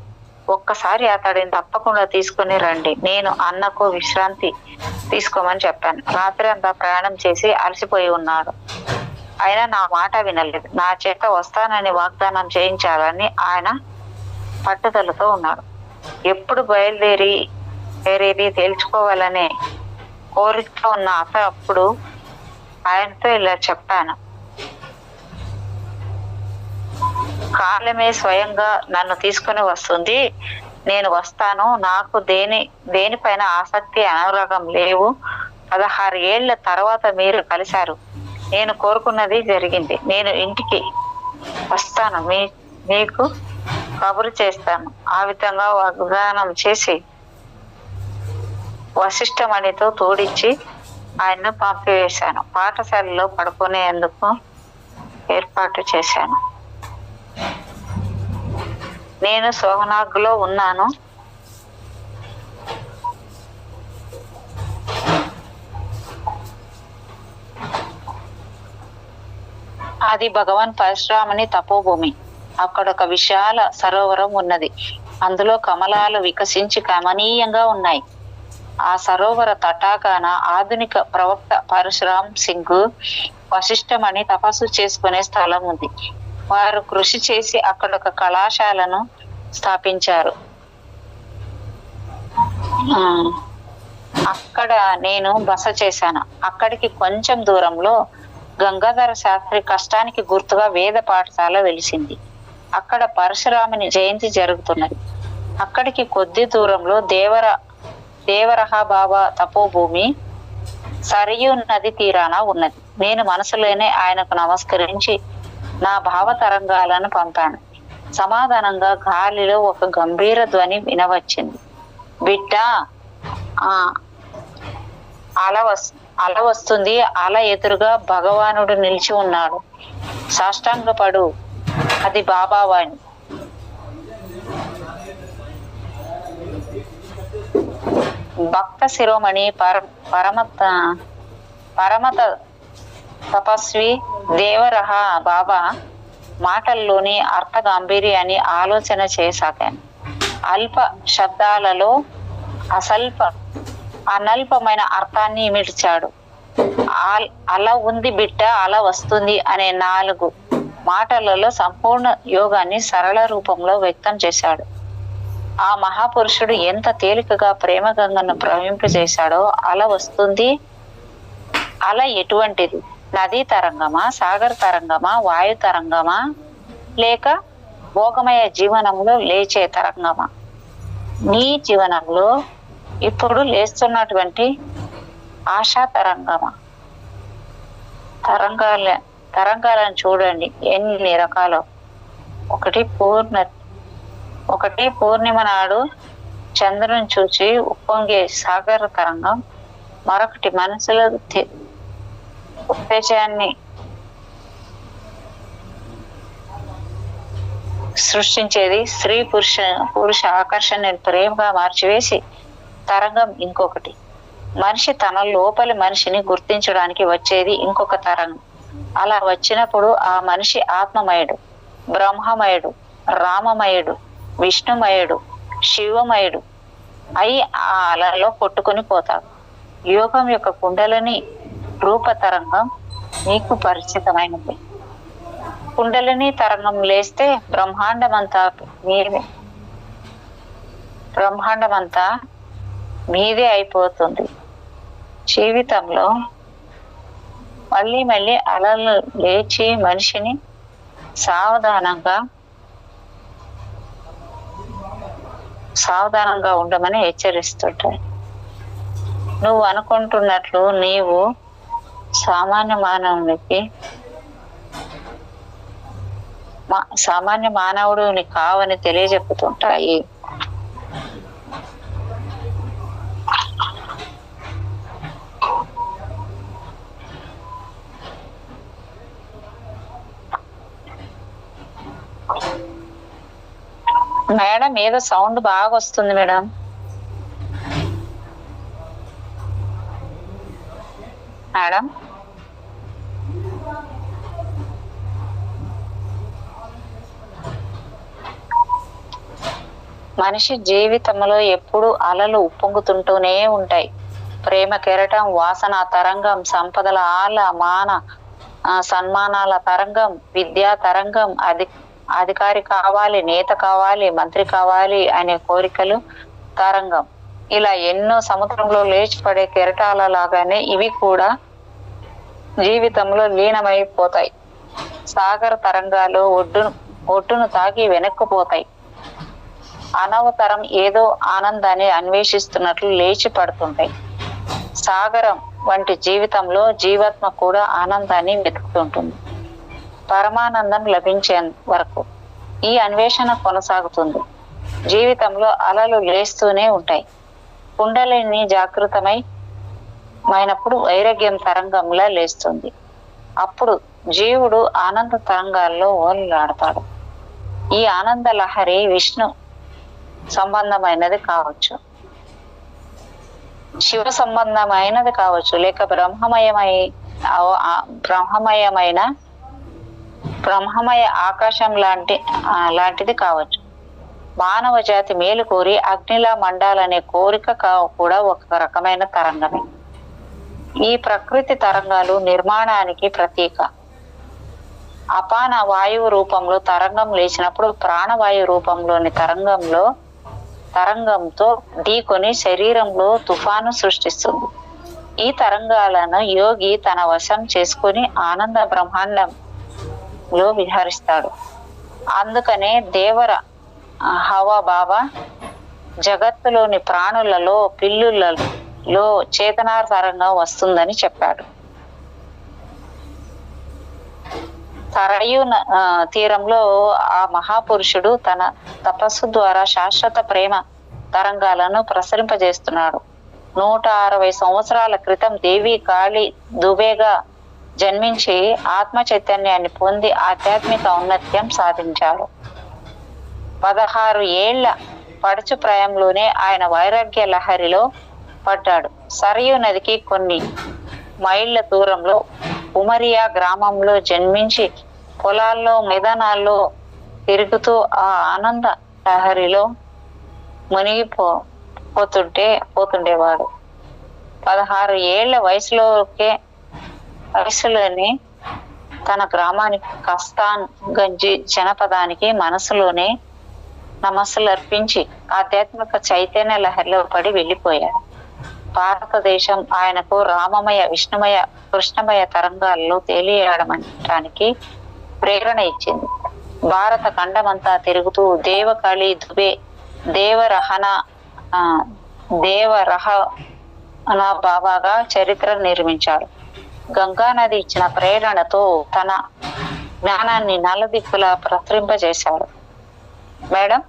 ఒక్కసారి అతడిని తప్పకుండా తీసుకుని రండి. నేను అన్నకు విశ్రాంతి తీసుకోమని చెప్పాను. రాత్రి అంతా ప్రయాణం చేసి అలసిపోయి ఉన్నాడు. అయినా నా మాట వినలేదు. నా చేత వస్తానని వాగ్దానం చేయించాలని ఆయన పట్టుదలతో ఉన్నాడు. ఎప్పుడు బయలుదేరి తేల్చుకోవాలనే కోరికతో ఉన్న అప్పుడు ఆయనతో ఇలా చెప్పాను, కాలమే స్వయంగా నన్ను తీసుకుని వస్తుంది. నేను వస్తాను. నాకు దేనిపైన ఆసక్తి, అనురాగం లేవు. 16 ఏళ్ల తర్వాత మీరు కలిశారు. నేను కోరుకున్నది జరిగింది. నేను ఇంటికి వస్తాను. మీకు కబురు చేస్తాను. ఆ విధంగా వాగ్దానం చేసి వశిష్ఠమణితో తోడిచ్చి ఆయన్ను పంపివేశాను. పాఠశాలలో పడుకునేందుకు ఏర్పాటు చేశాను. నేను సోహనాగ్లో ఉన్నాను. అది భగవాన్ పరశురాముని తపోభూమి. అక్కడ ఒక విశాల సరోవరం ఉన్నది. అందులో కమలాలు వికసించి కమనీయంగా ఉన్నాయి. ఆ సరోవర తటాకాన ఆధునిక ప్రవక్త పరశురామ్ సింగ్ వశిష్ఠమణి తపస్సు చేసుకునే స్థలం ఉంది. వారు కృషి చేసి అక్కడ ఒక కళాశాలను స్థాపించారు. అక్కడ నేను బస చేశాను. అక్కడికి కొంచెం దూరంలో గంగాధర శాస్త్రి కష్టానికి గుర్తుగా వేద పాఠశాల వెలిసింది. అక్కడ పరశురాముని జయంతి జరుగుతున్నది. అక్కడికి కొద్ది దూరంలో దేవరహ బాబా తపోభూమి సరియు నది తీరాన ఉన్నది. నేను మనసులోనే ఆయనకు నమస్కరించి నా భావ తరంగాలను పంపాను. సమాధానంగా గాలిలో ఒక గంభీర ధ్వని వినవచ్చింది. బిడ్డ, అల వస్తుంది. అల ఎదురుగా భగవానుడు నిలిచి ఉన్నాడు. సాష్టాంగపడు. అది బాబావాణి. భక్త శిరోమణి పరమత తపస్వి దేవరహ బాబా మాటల్లోని అర్థ గాంభీర్యాన్ని ఆలోచన చేయసాగాను. అల్ప శబ్దాలలో అనల్పమైన అర్థాన్ని మిడిచాడు. అలా ఉంది బిడ్డ, అలా వస్తుంది అనే 4 మాటలలో సంపూర్ణ యోగాన్ని సరళ రూపంలో వ్యక్తం చేశాడు. ఆ మహాపురుషుడు ఎంత తేలికగా ప్రేమ గంగను ప్రవహింపజేశాడో. అలా వస్తుంది. అలా ఎటువంటిది? నదీ తరంగమా, సాగర తరంగమా, వాయు తరంగమా, లేక భోగమయ జీవనంలో లేచే తరంగమా? నీ జీవనంలో ఇప్పుడు లేస్తున్నటువంటి ఆశా తరంగమా? తరంగాలను చూడండి, ఎన్ని రకాలు. ఒకటి పూర్ణిమ నాడు చంద్రుని చూచి ఉప్పొంగే సాగర తరంగం. మరొకటి మనసులో ఉత్తేజాన్ని సృష్టించేది స్త్రీ పురుష ఆకర్షణని ప్రేమగా మార్చివేసి తరంగం. ఇంకొకటి మనిషి తన లోపలి మనిషిని గుర్తించడానికి వచ్చేది ఇంకొక తరంగం. అలా వచ్చినప్పుడు ఆ మనిషి ఆత్మమయుడు, బ్రహ్మమయుడు, రామమయుడు, విష్ణుమయుడు, శివమయుడు అయి ఆ అలలో కొట్టుకుని పోతాడు. యోగం యొక్క కుండలిని రూప తరంగం నీకు పరిచితమైనది. కుండలిని తరంగం లేస్తే బ్రహ్మాండమంతా మీదే అయిపోతుంది. జీవితంలో మళ్ళీ అలలు లేచి మనిషిని సావధానంగా ఉండమని హెచ్చరిస్తుంటాయి. నువ్వు అనుకుంటున్నట్లు నీవు సామాన్య మానవుడిని కావని తెలియజెప్పుతుంటాయి. మేడం, ఏదో సౌండ్ బాగా వస్తుంది మేడం. మేడం, మనిషి జీవితంలో ఎప్పుడు అలలు ఉప్పొంగుతుంటూనే ఉంటాయి. ప్రేమ కెరటం, వాసన తరంగం, సంపదల సన్మానాల తరంగం, విద్యా తరంగం, అధికారి కావాలి, నేత కావాలి, మంత్రి కావాలి అనే కోరికలు తరంగం. ఇలా ఎన్నో సముద్రంలో లేచిపడే కెరటాల లాగానే ఇవి కూడా జీవితంలో లీనమైపోతాయి. సాగర తరంగాలు ఒడ్డును తాకి వెనక్కుపోతాయి. అనవతరం ఏదో ఆనందాన్ని అన్వేషిస్తున్నట్లు లేచి పడుతుంటాయి. సాగరం వంటి జీవితంలో జీవాత్మ కూడా ఆనందాన్ని వెతుకుతుంటుంది. పరమానందం లభించే వరకు ఈ అన్వేషణ కొనసాగుతుంది. జీవితంలో అలలు లేస్తూనే ఉంటాయి. కుండలిని జాగృతమైనప్పుడు వైరాగ్యం తరంగంలా లేస్తుంది. అప్పుడు జీవుడు ఆనంద తరంగాల్లో ఓలాడతాడు. ఈ ఆనంద లహరి విష్ణు సంబంధమైనది కావచ్చు, శివ సంబంధమైనది కావచ్చు, లేక బ్రహ్మమయ ఆకాశం లాంటిది కావచ్చు. మానవ జాతి మేలు కోరి అగ్నిలా మండాలనే కోరిక కూడా ఒక రకమైన తరంగమే. ఈ ప్రకృతి తరంగాలు నిర్మాణానికి ప్రతీక. అపాన వాయువు రూపంలో తరంగం లేచినప్పుడు ప్రాణవాయు రూపంలోని తరంగంతో ఢీకొని శరీరంలో తుఫాను సృష్టిస్తుంది. ఈ తరంగాలను యోగి తన వశం చేసుకుని ఆనంద బ్రహ్మాండంలో విహరిస్తాడు. అందుకనే దేవర హవా బాబా జగత్తులోని ప్రాణులలో పిల్లులలో చేతనా తరంగం వస్తుందని చెప్పాడు. సరయు తీరంలో ఆ మహాపురుషుడు తన తపస్సు ద్వారా శాశ్వత ప్రేమ తరంగాలను ప్రసరింపజేస్తున్నాడు. 160 సంవత్సరాల క్రితం దేవి కాళీ దుబేగా జన్మించి ఆత్మ చైతన్యాన్ని పొంది ఆధ్యాత్మిక ఔన్నత్యం సాధించాడు. 16 ఏళ్ల పడుచు ప్రాయంలోనే ఆయన వైరాగ్య లహరిలో పడ్డాడు. సరయు నదికి కొన్ని మైళ్ళ దూరంలో ఉమరియా గ్రామంలో జన్మించి పొలాల్లో మైదానాల్లో తిరుగుతూ ఆ ఆనంద లహరిలో పోతుండేవాడు. 16 ఏళ్ల వయసులోనే తన గ్రామానికి కస్తాన్ గంజి జనపదానికి మనసులోనే నమస్సులర్పించి ఆధ్యాత్మిక చైతన్య లహరిలో పడి వెళ్ళిపోయాడు. భారతదేశం ఆయనకు రామమయ, విష్ణుమయ, కృష్ణమయ తరంగాల్లో తేలియాడమనటానికి ప్రేరణ ఇచ్చింది. భారత ఖండమంతా తిరుగుతూ దేవకాళి దుబే దేవరహన బాబాగా చరిత్ర నిర్మించాడు. గంగా నది ఇచ్చిన ప్రేరణతో తన జ్ఞానాన్ని నలుదిక్కులా ప్రసరింపజేశాడు. మేడం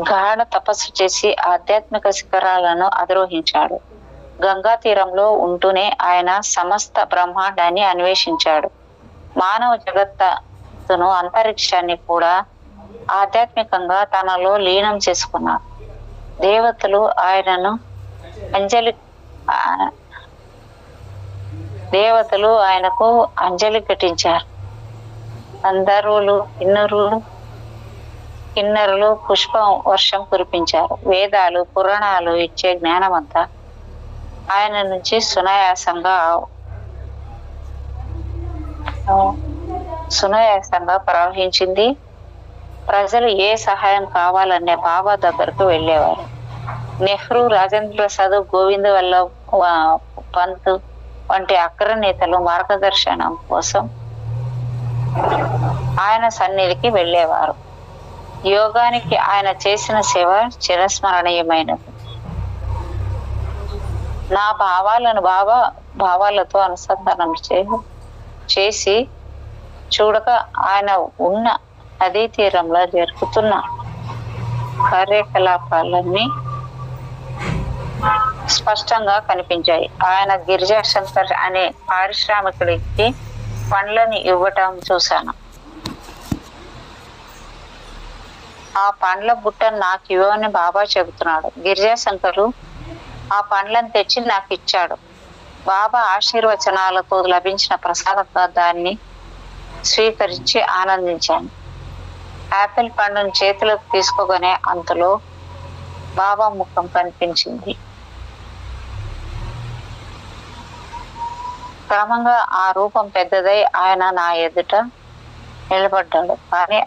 గాఢ తపస్సు చేసి ఆధ్యాత్మిక శిఖరాలను అధిరోహించాడు. గంగా తీరంలో ఉంటూనే ఆయన సమస్త బ్రహ్మాండాన్ని అన్వేషించాడు. మానవ జగత్తును, అంతరిక్షాన్ని కూడా ఆధ్యాత్మికంగా తనలో లీనం చేసుకున్నాడు. దేవతలు ఆయనకు అంజలి ఘటించారు. కిన్నరులు పుష్పం వర్షం కురిపించారు. వేదాలు, పురాణాలు ఇచ్చే జ్ఞానమంతా ఆయన నుంచి సునాయాసంగా ప్రవహించింది. ప్రజలు ఏ సహాయం కావాలనే బాబా దగ్గరకు వెళ్ళేవారు. నెహ్రూ, రాజేంద్ర ప్రసాద్, గోవింద్ వల్లభ్ పంత్ వంటి అగ్రనేతలు మార్గదర్శనం కోసం ఆయన సన్నిధికి వెళ్ళేవారు. యోగానికి ఆయన చేసిన సేవ చిరస్మరణీయమైనది. నా భావాలను భావాలతో అనుసంధానం చేసి చూడక ఆయన ఉన్న నదీ తీరంలో జరుగుతున్న కార్యకలాపాలన్నీ స్పష్టంగా కనిపించాయి. ఆయన గిరిజా శంకర్ అనే పారిశ్రామికుడికి పండ్లను ఇవ్వటం చూశాను. ఆ పండ్ల బుట్టను నాకు ఇవ్వని బాబా చెబుతున్నాడు. గిరిజా శంకరు ఆ పండ్లను తెచ్చి నాకు ఇచ్చాడు. బాబా ఆశీర్వచనాలతో లభించిన ప్రసాదంగా దాన్ని స్వీకరించి ఆనందించాను. యాపిల్ పండును చేతిలోకి తీసుకోగానే అంతలో బాబా ముఖం కనిపించింది. క్రమంగా ఆ రూపం పెద్దదై ఆయన నా ఎదుట నిలబడ్డాడు. కానీ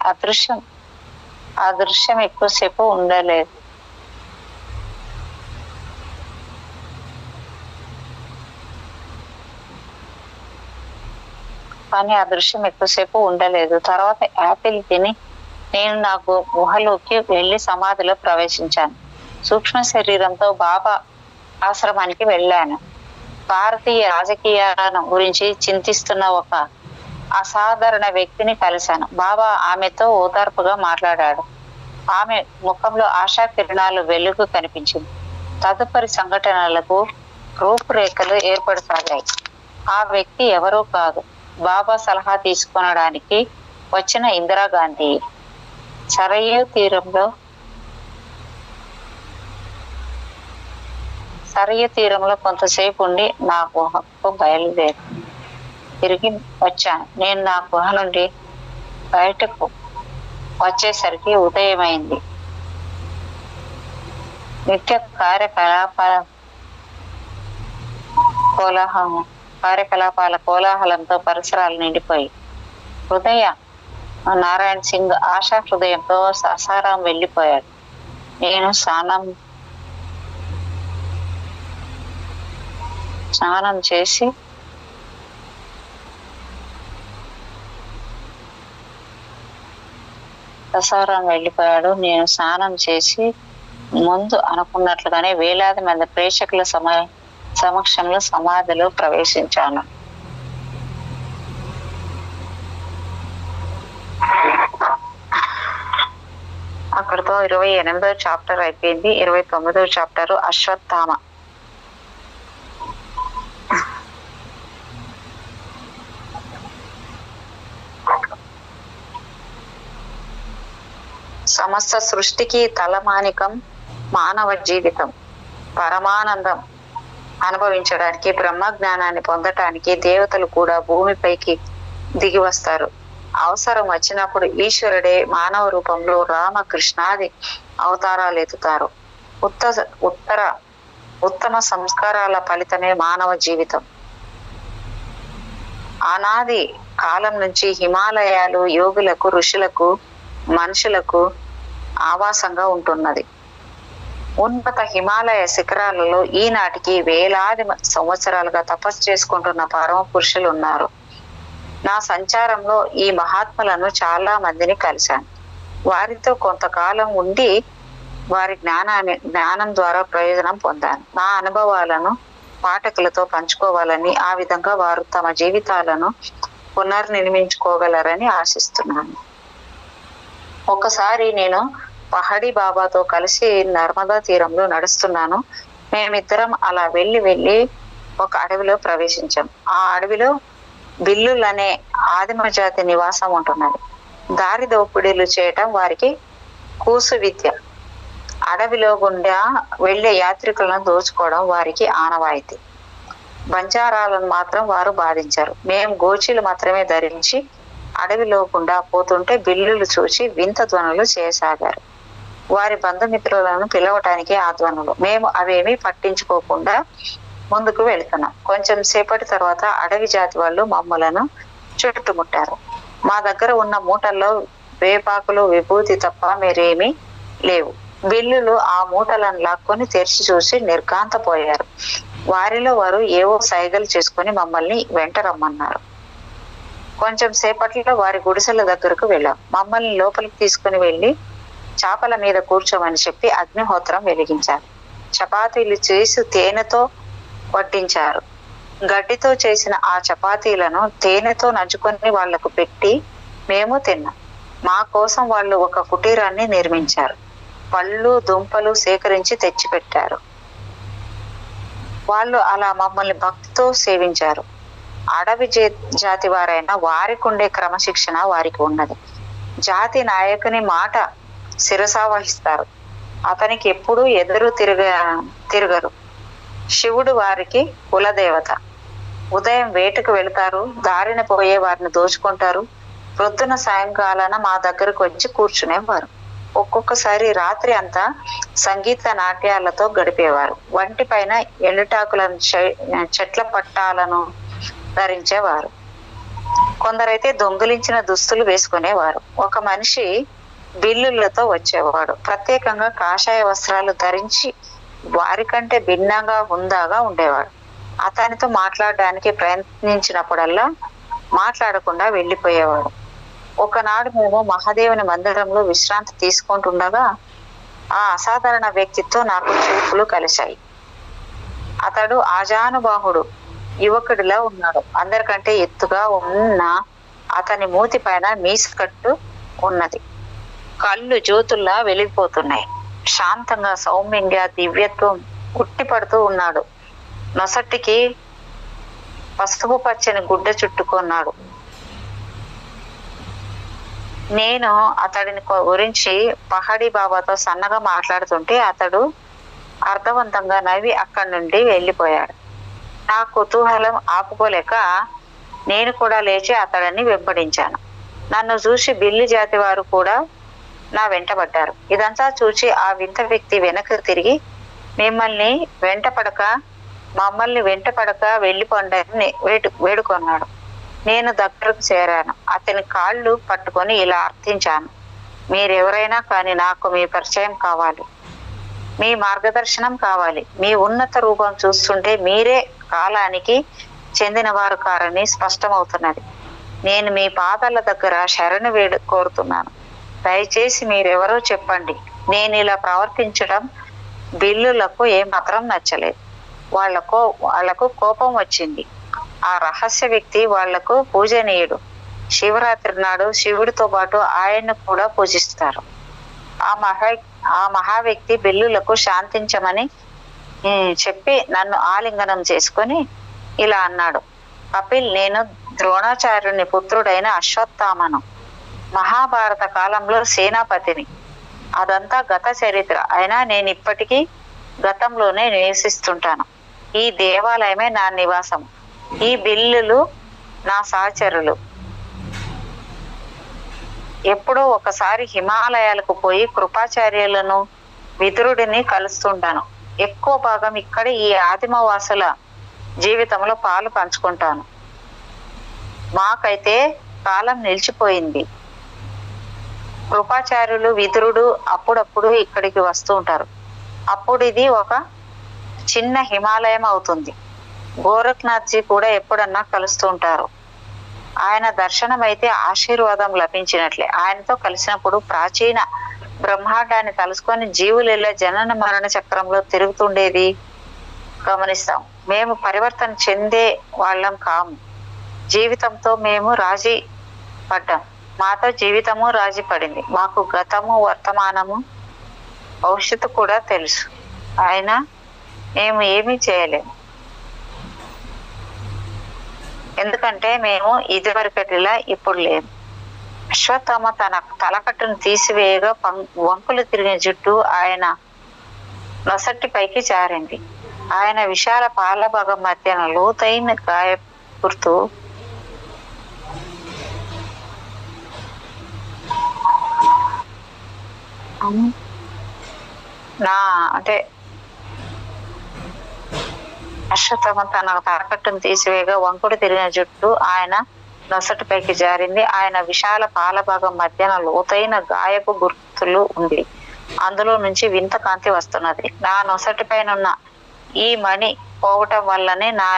ఆ దృశ్యం ఎక్కువసేపు ఉండలేదు. తర్వాత యాపిల్ తిని నేను నా గుహలోకి వెళ్లి సమాధిలో ప్రవేశించాను. సూక్ష్మ శరీరంతో బాబా ఆశ్రమానికి వెళ్ళాను. భారతీయ రాజకీయాలను గురించి చింతిస్తున్న ఒక అసాధారణ వ్యక్తిని కలిశాను. బాబా ఆమెతో ఓదార్పుగా మాట్లాడాడు. ఆమె ముఖంలో ఆశా కిరణాలు వెలుగు కనిపించింది. తదుపరి సంఘటనలకు రూపురేఖలు ఏర్పడసాగాయి. ఆ వ్యక్తి ఎవరో కాదు, బాబా సలహా తీసుకొనడానికి వచ్చిన ఇందిరాగాంధీ. సరయూ తీరంలో కొంతసేపు ఉండి నా గుహకు బయలుదేరి తిరిగి వచ్చాను. నేను నా గుహ నుండి బయటకు వచ్చేసరికి ఉదయమైంది. నిత్య కార్యకలాపాల కోలాహలంతో పరిసరాలు నిండిపోయి హృదయ నారాయణ సింగ్ ఆశా హృదయంతో సాసారాం వెళ్ళిపోయాడు. నేను స్నానం చేసి ముందు అనుకున్నట్లుగానే వేలాది మంది ప్రేక్షకుల సమక్షంలో సమాధిలో ప్రవేశించాను. అక్కడితో 28వ చాప్టర్ అయిపోయింది. 29వ చాప్టర్ అశ్వత్థామ. సమస్త సృష్టికి తలమానికం మానవ జీవితం. పరమానందం అనుభవించడానికి, బ్రహ్మ జ్ఞానాన్ని పొందటానికి దేవతలు కూడా భూమిపైకి దిగి వస్తారు. అవసరం వచ్చినప్పుడు ఈశ్వరుడే మానవ రూపంలో రామకృష్ణాది అవతారాలు ఎత్తుతారు. ఉత్తమ సంస్కారాల ఫలితమే మానవ జీవితం. అనాది కాలం నుంచి హిమాలయాలు యోగులకు, ఋషులకు, మనుషులకు ఆవాసంగా ఉంటున్నది. ఉన్నత హిమాలయ శిఖరాలలో ఈనాటికి వేలాది సంవత్సరాలుగా తపస్సు చేసుకుంటున్న పరమ పురుషులు ఉన్నారు. నా సంచారంలో ఈ మహాత్ములను చాలా మందిని కలిశాను. వారితో కొంతకాలం ఉండి వారి జ్ఞానం ద్వారా ప్రయోజనం పొందాను. నా అనుభవాలను పాఠకులతో పంచుకోవాలని, ఆ విధంగా వారు తమ జీవితాలను పునర్నిర్మించుకోగలరని ఆశిస్తున్నాను. ఒకసారి నేను పహడి బాబాతో కలిసి నర్మదా తీరంలో నడుస్తున్నాను. మేమిద్దరం అలా వెళ్ళి ఒక అడవిలో ప్రవేశించాం. ఆ అడవిలో బిల్లులనే ఆదిమ జాతి నివాసం ఉంటున్నది. దారి దోపిడీలు చేయటం వారికి కూసు విద్య. అడవిలో గుండా వెళ్లే యాత్రికులను దోచుకోవడం వారికి ఆనవాయితీ. బంజారాలను మాత్రం వారు బాధించారు. మేము గోచీలు మాత్రమే ధరించి అడవిలో గుండా పోతుంటే బిల్లులు చూసి వింత ధ్వనులు చేయసాగారు. వారి బంధుమిత్రులను పిలవటానికి ఆ ధ్వనులు. మేము అవేమీ పట్టించుకోకుండా ముందుకు వెళుతున్నాం. కొంచెం సేపటి తర్వాత అడవి జాతి వాళ్ళు మమ్మలను చుట్టుముట్టారు. మా దగ్గర ఉన్న మూటల్లో వేపాకులు, విభూతి తప్ప మరేమీ లేవు. బిల్లులు ఆ మూటలను లాక్కొని తెరిచి చూసి నిర్ఘాంతపోయారు. వారిలో వారు ఏవో సైగలు చేసుకొని మమ్మల్ని వెంట రమ్మన్నారు. కొంచెం సేపట్లో వారి గుడిసెల దగ్గరకు వెళ్ళాం. మమ్మల్ని లోపలికి తీసుకుని వెళ్ళి చాపల మీద కూర్చోమని చెప్పి అగ్నిహోత్రం వెలిగించారు. చపాతీలు చేసి తేనెతో వడ్డించారు. గడ్డితో చేసిన ఆ చపాతీలను తేనెతో నంచుకొని వాళ్లకు పెట్టి మేము తిన్నాం. మా కోసం వాళ్ళు ఒక కుటీరాన్ని నిర్మించారు. పళ్ళు, దుంపలు సేకరించి తెచ్చిపెట్టారు. వాళ్ళు అలా మమ్మల్ని భక్తితో సేవించారు. అడవి జాతి వారైనా వారికి ఉండే క్రమశిక్షణ వారికి ఉన్నది. జాతి నాయకుని మాట శిరసావహిస్తారు. అతనికి ఎప్పుడూ ఎదురు తిరగరు. శివుడు వారికి కులదేవత. ఉదయం వేటకు వెళతారు. దారిన పోయే వారిని దోచుకుంటారు. ప్రొద్దున సాయంకాలాన మా దగ్గరకు వచ్చి కూర్చునేవారు. ఒక్కొక్కసారి రాత్రి అంతా సంగీత నాట్యాలతో గడిపేవారు. వంటి పైన ఎండుటాకులను, చెట్ల పట్టాలను ధరించేవారు. కొందరైతే దొంగిలించిన దుస్తులు వేసుకునేవారు. ఒక మనిషి బిల్లులతో వచ్చేవాడు. ప్రత్యేకంగా కాషాయ వస్త్రాలు ధరించి వారికంటే భిన్నంగా హుందాగా ఉండేవాడు. అతనితో మాట్లాడడానికి ప్రయత్నించినప్పుడల్లా మాట్లాడకుండా వెళ్ళిపోయేవాడు. ఒకనాడు మేము మహాదేవుని మందిరంలో విశ్రాంతి తీసుకుంటుండగా ఆ అసాధారణ వ్యక్తితో నాకు చూపులు కలిశాయి. అతడు ఆజానుబాహుడు యువకుడిలా ఉన్నాడు. అందరికంటే ఎత్తుగా ఉన్న అతని మూతి పైన మీసకట్టు ఉన్నది. కళ్ళు జ్యోతుల్లా వెలిగిపోతున్నాయి. శాంతంగా, సౌమ్యంగా దివ్యత్వం ఉట్టిపడుతూ ఉన్నాడు. నొసటికి పసుపు పచ్చని గుడ్డ చుట్టుకున్నాడు. నేను అతడిని గురించి పహాడీ బాబాతో సన్నగా మాట్లాడుతుంటే అతడు అర్థవంతంగా నవ్వి అక్కడి నుండి వెళ్ళిపోయాడు. నా కుతూహలం ఆపుకోలేక నేను కూడా లేచి అతడిని వెంబడించాను. నన్ను చూసి బిల్లి జాతి వారు కూడా నా వెంటబడ్డారు. ఇదంతా చూసి ఆ వింత వ్యక్తి వెనక్కి తిరిగి మమ్మల్ని వెంటపడక వెళ్ళిపోండని వేడుకొన్నాడు. నేను దగ్గరకు చేరాను. అతని కాళ్ళు పట్టుకొని ఇలా అర్థించాను. మీరెవరైనా కానీ నాకు మీ పరిచయం కావాలి, మీ మార్గదర్శనం కావాలి. మీ ఉన్నత రూపం చూస్తుంటే మీరే కాలానికి చెందినవారు కారని స్పష్టమవుతున్నది. నేను మీ పాదాల దగ్గర శరణు కోరుతున్నాను. దయచేసి మీరెవరో చెప్పండి. నేను ఇలా ప్రవర్తించడం బిల్లులకు ఏమాత్రం నచ్చలేదు. వాళ్లకు కోపం వచ్చింది. ఆ రహస్య వ్యక్తి వాళ్లకు పూజనీయుడు. శివరాత్రి నాడు శివుడితో పాటు ఆయన్ను కూడా పూజిస్తారు. ఆ మహా వ్యక్తి బిల్లులకు శాంతించమని చెప్పి నన్ను ఆలింగనం చేసుకొని ఇలా అన్నాడు. కపిల్, నేను ద్రోణాచార్యుని పుత్రుడైన అశ్వత్థామను. మహాభారత కాలంలో సేనాపతిని. అదంతా గత చరిత్ర. అయినా నేను ఇప్పటికీ గతంలోనే నివసిస్తుంటాను. ఈ దేవాలయమే నా నివాసం. ఈ బిల్లులు నా సహచరులు. ఎప్పుడో ఒకసారి హిమాలయాలకు పోయి కృపాచార్యులను, విదురుడిని కలుస్తుంటాను. ఎక్కువ భాగం ఇక్కడ ఈ ఆదిమవాసుల జీవితంలో పాలు పంచుకుంటాను. మాకైతే కాలం నిలిచిపోయింది. కృపాచార్యులు, విదురుడు అప్పుడప్పుడు ఇక్కడికి వస్తూ ఉంటారు. అప్పుడు ఇది ఒక చిన్న హిమాలయం అవుతుంది. గోరఖ్నాథ్జీ కూడా ఎప్పుడన్నా కలుస్తూ ఉంటారు. ఆయన దర్శనం అయితే ఆశీర్వాదం లభించినట్లే. ఆయనతో కలిసినప్పుడు ప్రాచీన బ్రహ్మాండాన్ని తలుసుకొని జీవులెల్లా జనన మరణ చక్రంలో తిరుగుతుండేది గమనిస్తాం. మేము పరివర్తన చెందే వాళ్ళం కాము. జీవితంతో మేము రాజీ పడ్డాం. మాతో జీవితము రాజీ పడింది. మాకు గతము, వర్తమానము, భవిష్యత్తు కూడా తెలుసు. అయినా మేము ఏమీ చేయలేము. ఎందుకంటే మేము ఇదివరకటిలా ఇప్పుడు లేము. అశ్వత్థామ తన తలకట్టును తీసివేయగా వంకులు తిరిగిన జుట్టు ఆయన నొసటి పైకి జారింది. ఆయన విశాల పాల భాగం మధ్యన లోతైన గాయ గుర్తు అశ్వత్థామ తన తలకట్టును తీసివేయగా వంకుడు తిరిగిన జుట్టు ఆయన నొసటి పైకి జారింది. ఆయన విశాల పాల భాగం మధ్యన లోతైన గాయపు గుర్తులు ఉంది. అందులో నుంచి వింత కాంతి వస్తున్నది. నా నొసటి పైన ఈ మణి పోవటం వల్లనే నా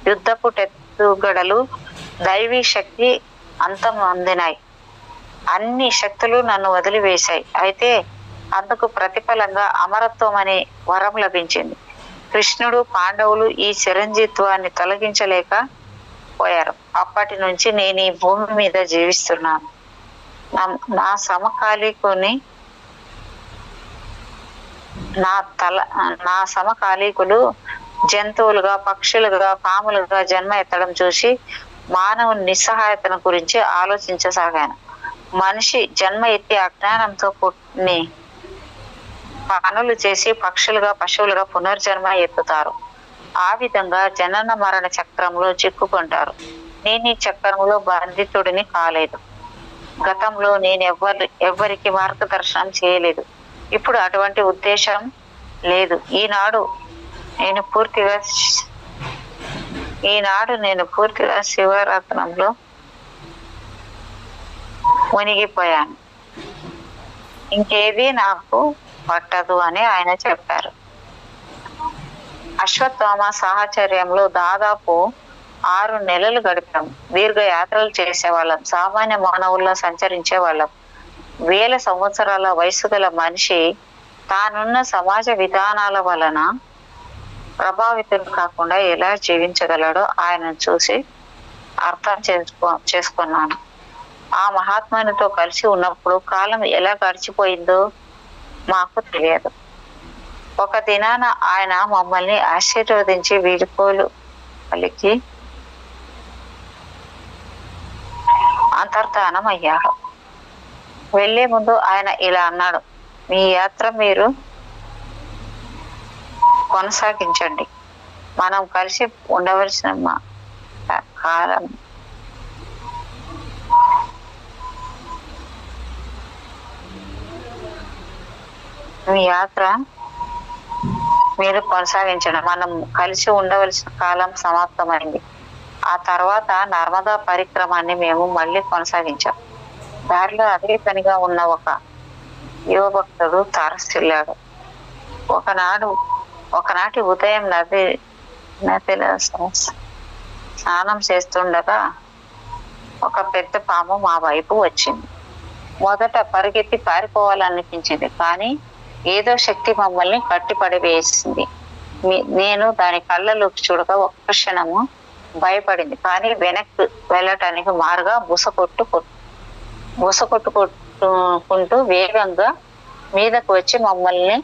యుద్ధపు టెత్తుగడలు దైవీ శక్తి అంతం అందినాయి. అన్ని శక్తులు నన్ను వదిలివేశాయి. అయితే అందుకు ప్రతిఫలంగా అమరత్వం అనే వరం లభించింది. కృష్ణుడు, పాండవులు ఈ చిరంజీత్వాన్ని తొలగించలేక పోయారు. అప్పటి నుంచి నేను ఈ భూమి మీద జీవిస్తున్నాను. నా సమకాలీకులు జంతువులుగా, పక్షులుగా, పాములుగా జన్మ ఎత్తడం చూసి మానవుని నిస్సహాయతను గురించి ఆలోచించసాగాను. మనిషి జన్మ ఎత్తి అజ్ఞానంతో కొన్ని పనులు చేసి పక్షులుగా, పశువులుగా పునర్జన్మ ఎత్తుతారు. ఆ విధంగా జనన మరణ చక్రంలో చిక్కుకుంటారు. నేను ఈ చక్రంలో బంధితుడిని కాలేదు. గతంలో నేను ఎవ్వరికి మార్గదర్శనం చేయలేదు. ఇప్పుడు అటువంటి ఉద్దేశం లేదు. ఈనాడు నేను పూర్తిగా శివరత్నంలో మునిగిపోయాను. ఇంకేది నాకు పట్టదు అని ఆయన చెప్పారు. అశ్వత్థామ సాహచర్యంలో దాదాపు 6 నెలలు గడిపాం. దీర్ఘ యాత్రలు చేసేవాళ్ళం. సామాన్య మానవుల్లో సంచరించే వాళ్ళం. వేల సంవత్సరాల వయసు గల మనిషి తానున్న సమాజ విధానాల వలన ప్రభావితులు కాకుండా ఎలా జీవించగలడో ఆయన చూసి అర్థం చేసుకున్నాను. ఆ మహాత్మునితో కలిసి ఉన్నప్పుడు కాలం ఎలా గడిచిపోయిందో మాకు తెలియదు. ఒక దినాన ఆయన మమ్మల్ని ఆశీర్వదించి వీడుకోలు పలికి అంతర్ధానం అయ్యాడు. వెళ్లే ముందు ఆయన ఇలా అన్నాడు, మీ యాత్ర మీరు కొనసాగించండి. మనం కలిసి ఉండవలసిన కాలం మీ యాత్ర మీరు కొనసాగించండి. మనం కలిసి ఉండవలసిన కాలం సమాప్తమైంది. ఆ తర్వాత నర్మదా పరిక్రమాన్ని మేము మళ్ళీ కొనసాగించాం. దారిలో అదే పనిగా ఉన్న ఒక యువ భక్తుడు తారసిల్లాడు. ఒకనాటి ఉదయం నదిలో స్నానం చేస్తుండగా ఒక పెద్ద పాము మా వైపు వచ్చింది. మొదట పరిగెత్తి పారిపోవాలనిపించింది, కానీ ఏదో శక్తి మమ్మల్ని కట్టిపడివేసింది. నేను దాని కళ్ళలోకి చూడగా ఒక్క క్షణము భయపడింది, కానీ వెనక్కి వెళ్ళటానికి మారుగా బుసకొట్టుకుంటూ వేగంగా మీదకు వచ్చి మమ్మల్ని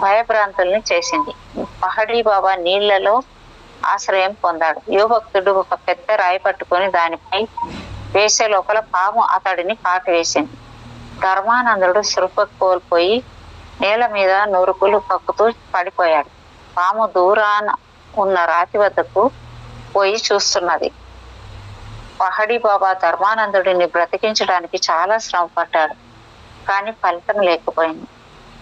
భయభ్రాంతుల్ని చేసింది. పహడీ బాబా నీళ్లలో ఆశ్రయం పొందాడు. యువభక్తుడు ఒక పెద్ద రాయి పట్టుకొని దానిపై వేసే లోపల పాము అతడిని కాటివేసింది. ధర్మానందుడు సృహ కోల్పోయి నేల మీద నురుకులు కక్కుతూ పడిపోయాడు. పాము దూరాన ఉన్న రాతి వద్దకు పోయి చూస్తున్నది. పహడీ బాబా ధర్మానందుడిని బ్రతికించడానికి చాలా శ్రమ పడ్డాడు, కానీ ఫలితం లేకపోయింది.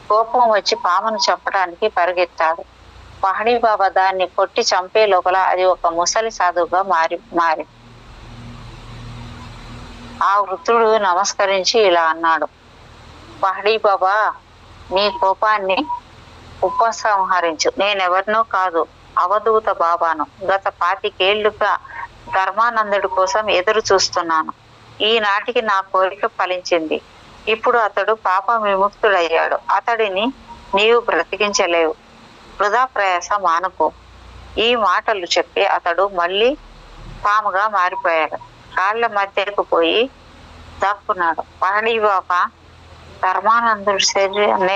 కోపం వచ్చి పామును చంపడానికి పరిగెత్తాడు. పహడీ బాబా దాన్ని కొట్టి చంపే లోపల అది ఒక ముసలి సాధువుగా మారి ఆ వృద్ధుడు నమస్కరించి ఇలా అన్నాడు, పహడీ బాబా, నీ కోపాన్ని ఉపసంహరించు. నేనెవరినో కాదు, అవధూత బాబాను. గత 25 ఏళ్లుగా ధర్మానందుడి కోసం ఎదురు చూస్తున్నాను. ఈనాటికి నా కోరిక ఫలించింది. ఇప్పుడు అతడు పాప విముక్తుడయ్యాడు. అతడిని నీవు బ్రతికించలేవు. వృధా ప్రయాస మానుకో. ఈ మాటలు చెప్పి అతడు మళ్ళీ పాముగా మారిపోయాడు. కాళ్ళ మధ్యకు పోయి దాక్కున్నాడు. పహడీ బాబా ధర్మానందుడి శరీరాన్ని